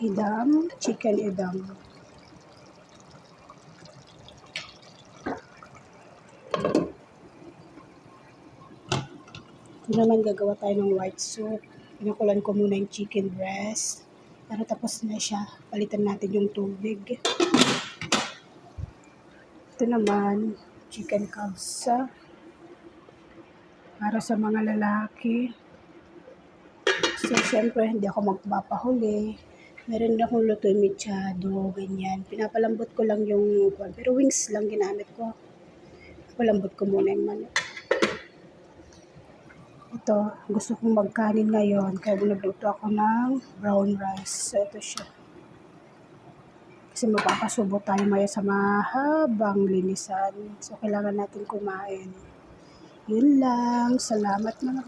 Edam, chicken edam. Ito naman gagawa tayo ng white soup. Pinakulan ko muna yung chicken breast. Para tapos na siya, palitan natin yung tubig. Ito naman, chicken kabsa. Para sa mga lalaki. So, syempre, hindi ako magpapahuli. Meron na akong luto mechado, ganyan. Pinapalambot ko lang yung, pero wings lang ginamit ko. Palambot ko muna yung manok. Ito, gusto kong magkanin ngayon, kaya nagluto ako ng brown rice. So, ito siya. Kasi magpapasubo tayo maya sa mahabang linisan. So, kailangan natin kumain. Yun lang. Salamat mga